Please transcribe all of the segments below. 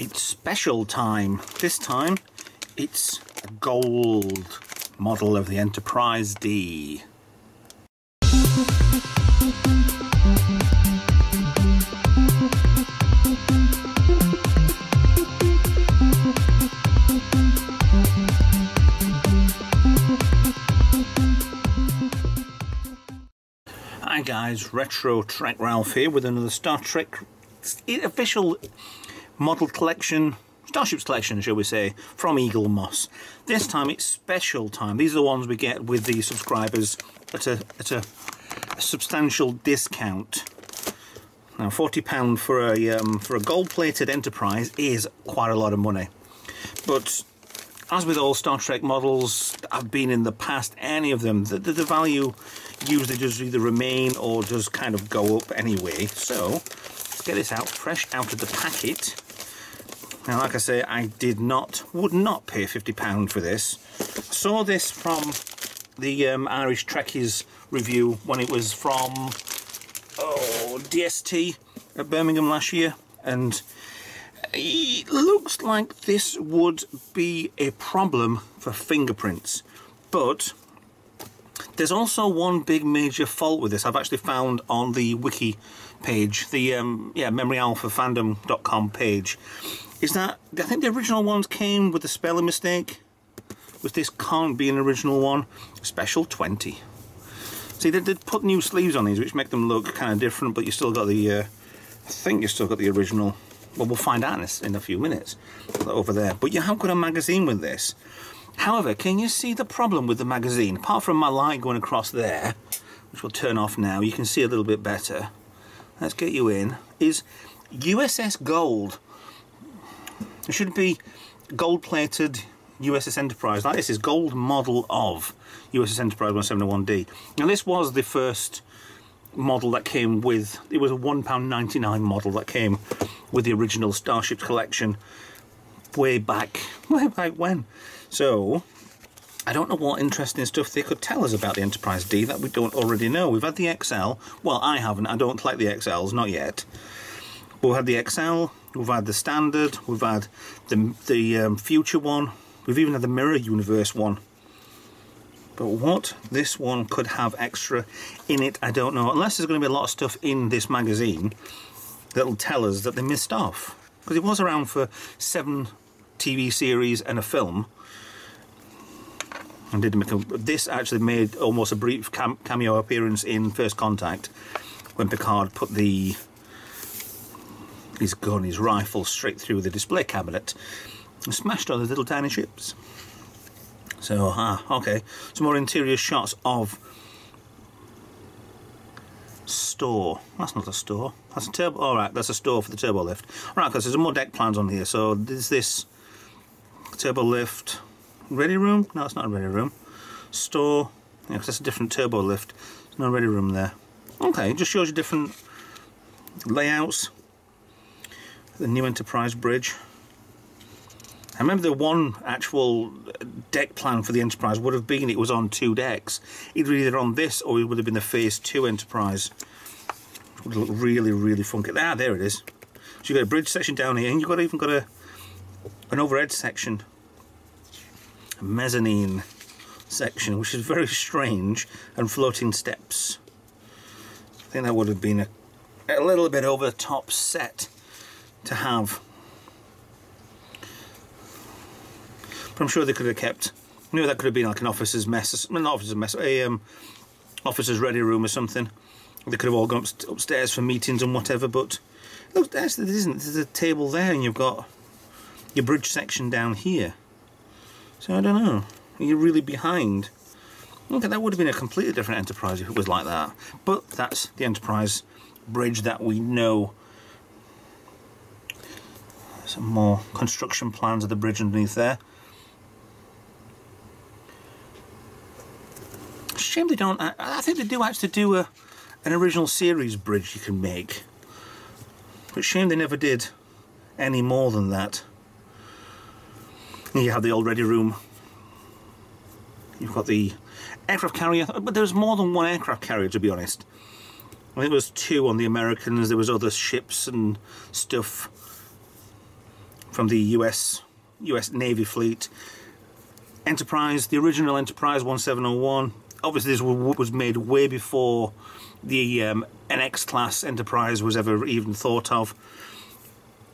It's special time. This time it's a gold model of the Enterprise D. Hi guys, Retro Trek Ralph here with another Star Trek official model collection, Starships collection shall we say, from Eaglemoss. This time it's special time. These are the ones we get with the subscribers at a substantial discount. Now £40 for a gold-plated Enterprise is quite a lot of money. But as with all Star Trek models that have been in the past, any of them, the value usually does either remain or does kind of go up anyway. So let's get this out, fresh out of the packet. Now, like I say, I would not pay £50 for this. Saw this from the Irish Trekkies review when it was from DST at Birmingham last year, and it looks like this would be a problem for fingerprints, but there's also one big major fault with this I've actually found on the wiki page, the memoryalphafandom.com page, is that I think the original ones came with a spelling mistake, which this can't be an original one. Special 20. See, they did put new sleeves on these which make them look kind of different, but you still got the I think you still got the original. Well, we'll find out in a few minutes over there. But you have got a magazine with this. However, can you see the problem with the magazine? Apart from my light going across there, which we'll turn off now, you can see a little bit better. Let's get you in. Is USS Gold. It should be gold-plated USS Enterprise. Like this is gold model of USS Enterprise 171D. Now this was the first model that came with, it was a £1.99 model that came with the original Starship collection way back when. So I don't know what interesting stuff they could tell us about the Enterprise D that we don't already know. We've had the XL. Well, I haven't. I don't collect the XLs, not yet. But we've had the XL, we've had the standard, we've had the future one, we've even had the Mirror Universe one. But what this one could have extra in it, I don't know. Unless there's going to be a lot of stuff in this magazine that'll tell us that they missed off. Because it was around for 7 TV series and a film. And this actually made almost a brief cameo appearance in First Contact when Picard put his gun, his rifle, straight through the display cabinet and smashed all the little tiny ships. So, okay, some more interior shots of store. That's not a store. That's a turbo. All right, that's a store for the turbo lift. All right, because there's more deck plans on here. So there's this turbo lift ready room. No, it's not a ready room. Store. Yeah, because that's a different turbo lift. There's no ready room there. Okay, it just shows you different layouts. The new Enterprise bridge. I remember the one actual deck plan for the Enterprise would have been it was on 2 decks. Either on this or it would have been the Phase 2 Enterprise. It would look really, really funky. Ah, there it is. So you've got a bridge section down here, and you've even got an overhead section. A mezzanine section, which is very strange, and floating steps. I think that would have been a little bit over the top set to have. But I'm sure they could have kept, that could have been like an officer's mess, well, not officer's mess, officer's ready room or something. They could have all gone upstairs for meetings and whatever, but look, there's a table there, and you've got your bridge section down here. So I don't know, you're really behind. Okay, that would have been a completely different Enterprise if it was like that. But that's the Enterprise bridge that we know. Some more construction plans of the bridge underneath there. Shame they don't. I think they do actually do an original series bridge you can make. But shame they never did any more than that. You have the old ready room. You've got the aircraft carrier, but there's more than one aircraft carrier, to be honest. I think there was 2 on the Americans. There was other ships and stuff from the US Navy fleet. Enterprise, the original Enterprise 1701. Obviously this was made way before the NX class Enterprise was ever even thought of.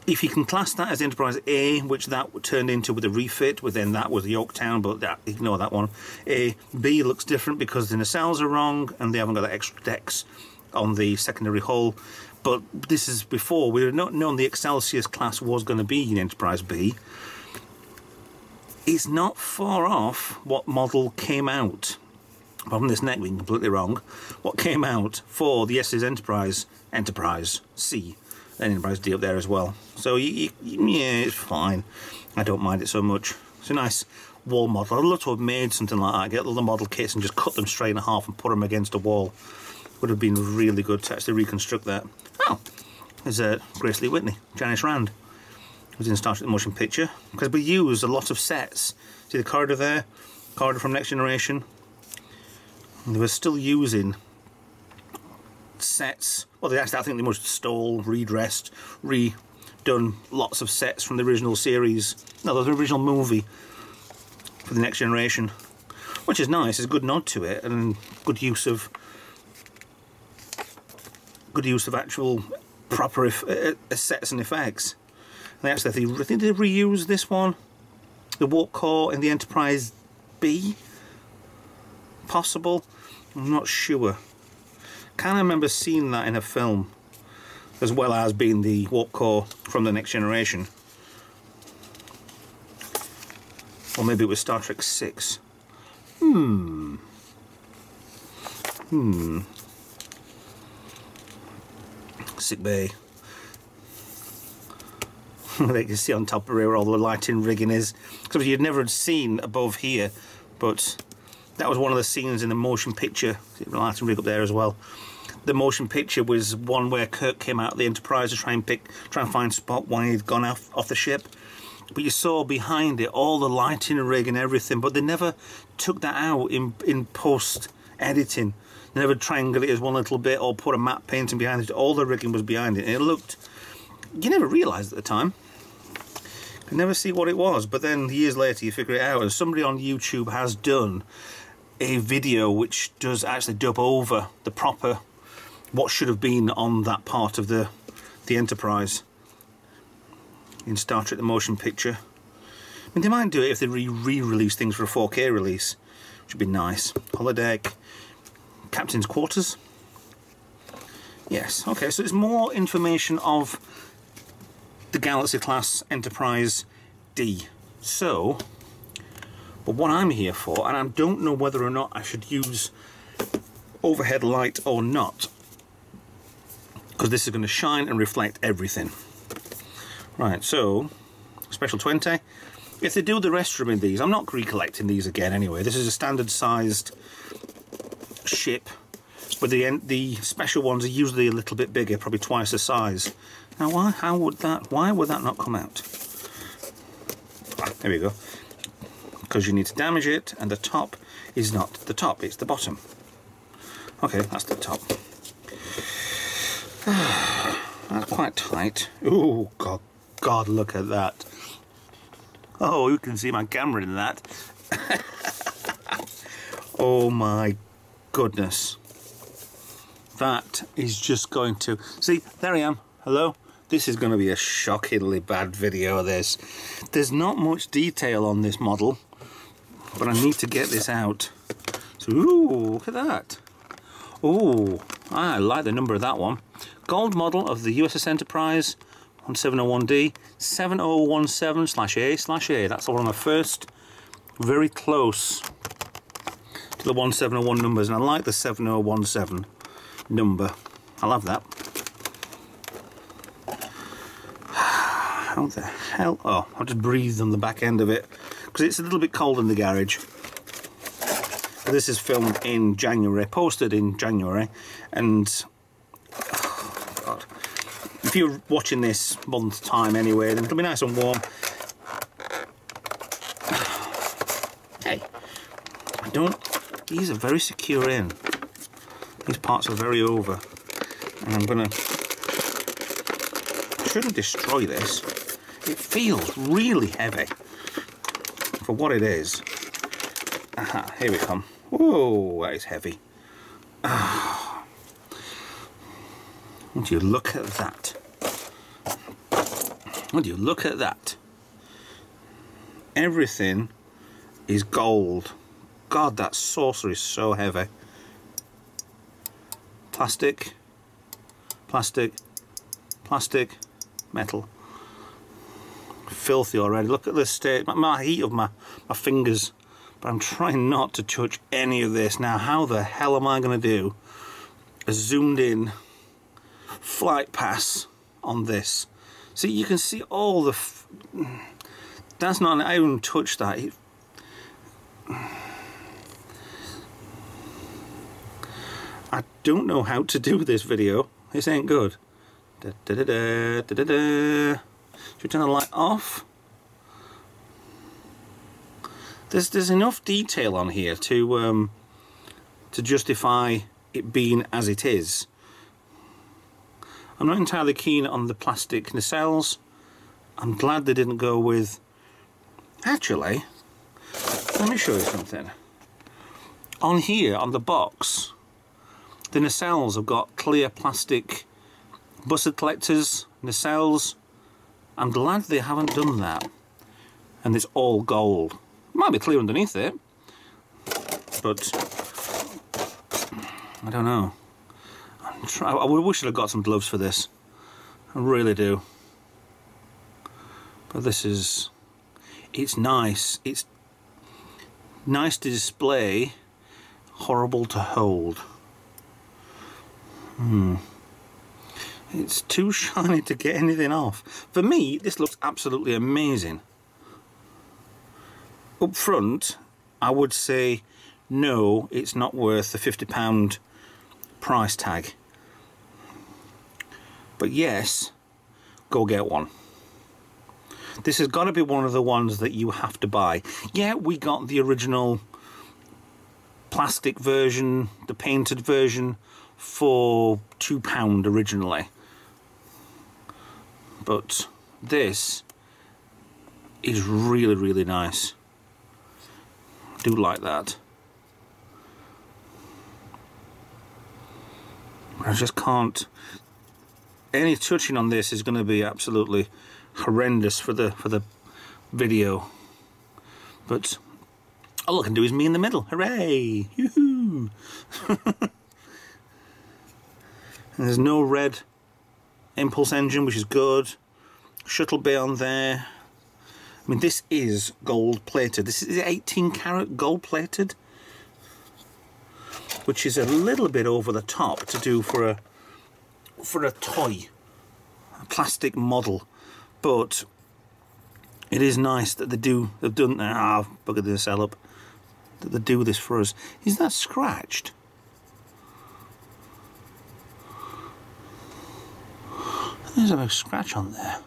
If you can class that as Enterprise A, which that turned into with a refit, with then that was the Yorktown, but ignore that one. B looks different because the nacelles are wrong and they haven't got the extra decks on the secondary hull. But this is before we had not known the Excelsior class was going to be in Enterprise B. It's not far off what model came out. Apart from this neck being completely wrong, what came out for the SS Enterprise C. And Enterprise D up there as well. So yeah, it's fine. I don't mind it so much. It's a nice wall model. I'd love to have made something like that. Get all the model kits and just cut them straight in half and put them against a wall. Would have been really good to actually reconstruct that. Oh, there's Grace Lee Whitney, Janice Rand. Was in Starship the Motion Picture because we used a lot of sets. See the corridor there, corridor from Next Generation. And they were still using sets. Well, they actually, I think they must have stole, redressed, redone lots of sets from the original series. No, the original movie for the Next Generation, which is nice. It's a good nod to it and good use of actual proper sets and effects. And they actually, I think they reused this one, the warp core in the Enterprise B. Possible, I'm not sure. Can't remember seeing that in a film, as well as being the warp core from the Next Generation. Or maybe it was Star Trek 6. Sick bay. They can see on top of where all the lighting rigging is. Because you'd never seen above here, but that was one of the scenes in the motion picture. See the lighting rig up there as well. The motion picture was one where Kirk came out of the Enterprise to try and find Spock when he'd gone off the ship. But you saw behind it all the lighting rig and everything, but they never took that out in post editing. They never triangulated it as one little bit or put a matte painting behind it. All the rigging was behind it, and it looked, you never realised at the time. You could never see what it was, but then years later you figure it out, and somebody on YouTube has done a video which does actually dub over the proper what should have been on that part of the Enterprise in Star Trek the Motion Picture. I mean, they might do it if they re-release things for a 4K release, which would be nice. Holodeck, Captain's Quarters. Yes, okay, so it's more information of the Galaxy class Enterprise D. So, but what I'm here for, and I don't know whether or not I should use overhead light or not, because this is going to shine and reflect everything. Right, so special 20. If they do the restroom in these, I'm not recollecting these again anyway. This is a standard sized ship, but the special ones are usually a little bit bigger, probably twice the size. Now why would that not come out? There we go. Because you need to damage it, and the top is not the top, it's the bottom. Okay, that's the top. That's quite tight. Ooh, God, look at that. Oh, you can see my camera in that. Oh my goodness. That is just going to... See, there I am. Hello? This is going to be a shockingly bad video, this. There's not much detail on this model, but I need to get this out. So, ooh, look at that. Ooh, I like the number of that one. Gold model of the USS Enterprise 1701D 7017/A/A. That's one of my first, very close to the 1701 numbers, and I like the 7017 number. I love that. How the hell? Oh, I'll just breathe on the back end of it because it's a little bit cold in the garage. This is filmed in January, posted in January, and oh God, if you're watching this month's time anyway, then it'll be nice and warm. Hey, these are very secure in. These parts are very over, and I shouldn't destroy this. It feels really heavy for what it is. Aha, here we come. Whoa, that is heavy. Ah. Would you look at that? Would you look at that? Everything is gold. God, that saucer is so heavy. Plastic, plastic, plastic, metal. Filthy already. Look at the state, my heat of my fingers. But I'm trying not to touch any of this. Now, how the hell am I going to do a zoomed in flight pass on this? See, you can see all the... That's not... I haven't touched that. I don't know how to do this video. This ain't good. Da, da, da, da, da, da, da. Should we turn the light off? There's enough detail on here to justify it being as it is. I'm not entirely keen on the plastic nacelles. I'm glad they didn't go with... Actually, let me show you something. On here, on the box, the nacelles have got clear plastic buzzard collectors, nacelles. I'm glad they haven't done that. And it's all gold. It might be clear underneath it, but I don't know. I wish I'd have got some gloves for this. I really do. But this is... It's nice. It's nice to display, horrible to hold. It's too shiny to get anything off. For me, this looks absolutely amazing. Up front, I would say no, it's not worth the £50 price tag. But yes, go get one. This has got to be one of the ones that you have to buy. Yeah, we got the original plastic version, the painted version, for £2 originally. But this is really, really nice. I do like that. I just can't... Any touching on this is going to be absolutely horrendous for the video. But all I can do is me in the middle. Hooray! Yoo-hoo! And there's no red impulse engine, which is good. Shuttle bay on there. I mean, this is gold plated. This is 18 karat gold plated, which is a little bit over the top to do for a toy, a plastic model. But it is nice that they've done that. Ah, buggered this cell up. That they do this for us. Is that scratched? There's a scratch on there.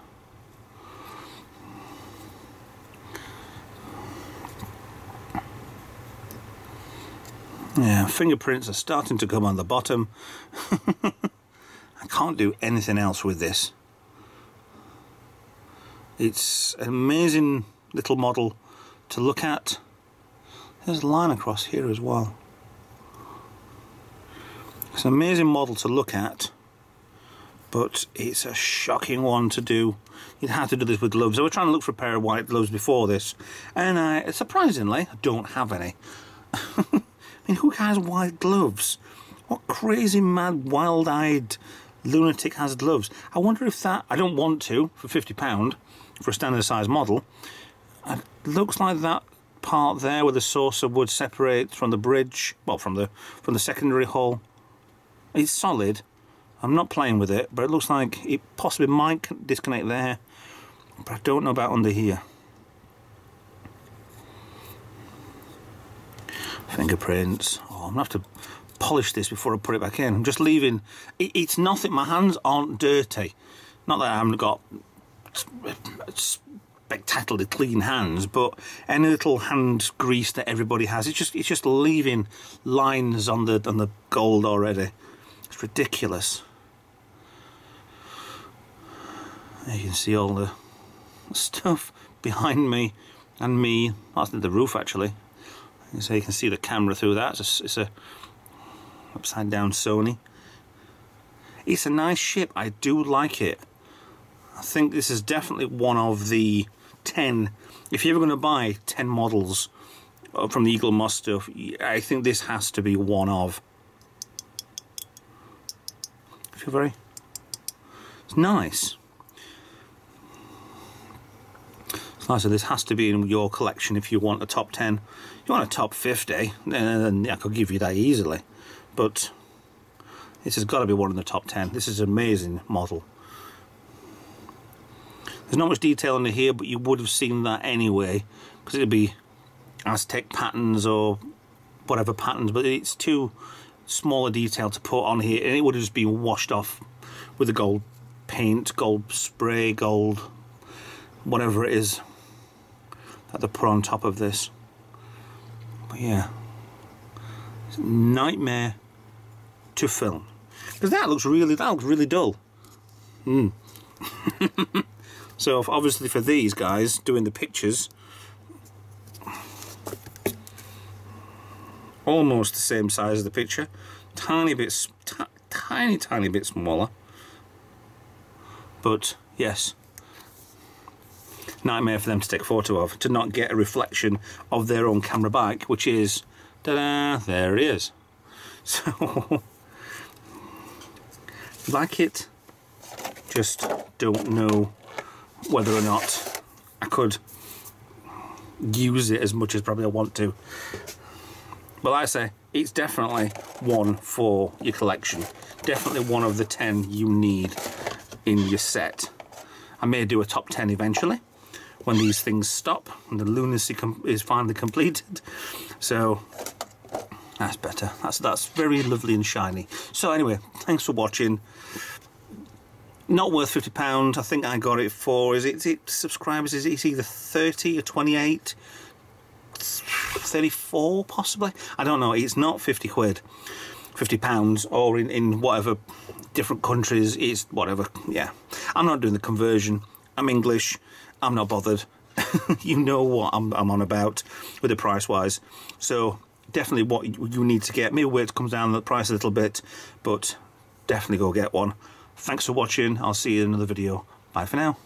Yeah, fingerprints are starting to come on the bottom. I can't do anything else with this. It's an amazing little model to look at. There's a line across here as well. It's an amazing model to look at, but it's a shocking one to do. You'd have to do this with gloves. I was trying to look for a pair of white gloves before this, and surprisingly, I don't have any. I mean, who has white gloves? What crazy, mad, wild-eyed lunatic has gloves? I wonder if that... I don't want to, for £50, for a standard size model. It looks like that part there where the saucer would separate from the bridge, well, from the secondary hull. It's solid. I'm not playing with it, but it looks like it possibly might disconnect there, but I don't know about under here. Fingerprints. Oh, I'm gonna have to polish this before I put it back in. I'm just leaving. It's nothing. My hands aren't dirty. Not that I haven't got spectacularly clean hands, but any little hand grease that everybody has, it's just leaving lines on the gold already. It's ridiculous. You can see all the stuff behind me and me. That's the roof actually. So you can see the camera through that. It's a upside down Sony. It's a nice ship. I do like it. I think this is definitely one of the 10. If you're ever going to buy 10 models from the Eaglemoss stuff, I think this has to be one of. It's nice. It's nice. So this has to be in your collection if you want a top 10. If you want a top 50, then I could give you that easily. But this has got to be one in the top 10. This is an amazing model. There's not much detail under here, but you would have seen that anyway, because it'd be Aztec patterns or whatever patterns, but it's too small a detail to put on here, and it would have just been washed off with the gold paint, gold spray, gold whatever it is that they put on top of this. But yeah, it's a nightmare to film, because that looks really dull. So obviously for these guys doing the pictures, almost the same size as the picture, tiny bit smaller, but yes, nightmare for them to take a photo of, to not get a reflection of their own camera back, which is, ta-da, there it is. So like it, just don't know whether or not I could use it as much as probably I want to. But like I say, it's definitely one for your collection. Definitely one of the 10 you need in your set. I may do a top 10 eventually, when these things stop and the lunacy is finally completed. So that's better. That's very lovely and shiny. So anyway, thanks for watching. Not worth £50. I think I got it for, is it subscribers? Is it either 30 or 28? 34 possibly? I don't know. It's not 50 quid, £50, or in whatever different countries it's whatever. Yeah, I'm not doing the conversion. I'm English. I'm not bothered. You know what I'm on about with the price wise. So definitely what you need to get. Maybe wait till it comes down the price a little bit, but definitely go get one. Thanks for watching. I'll see you in another video. Bye for now.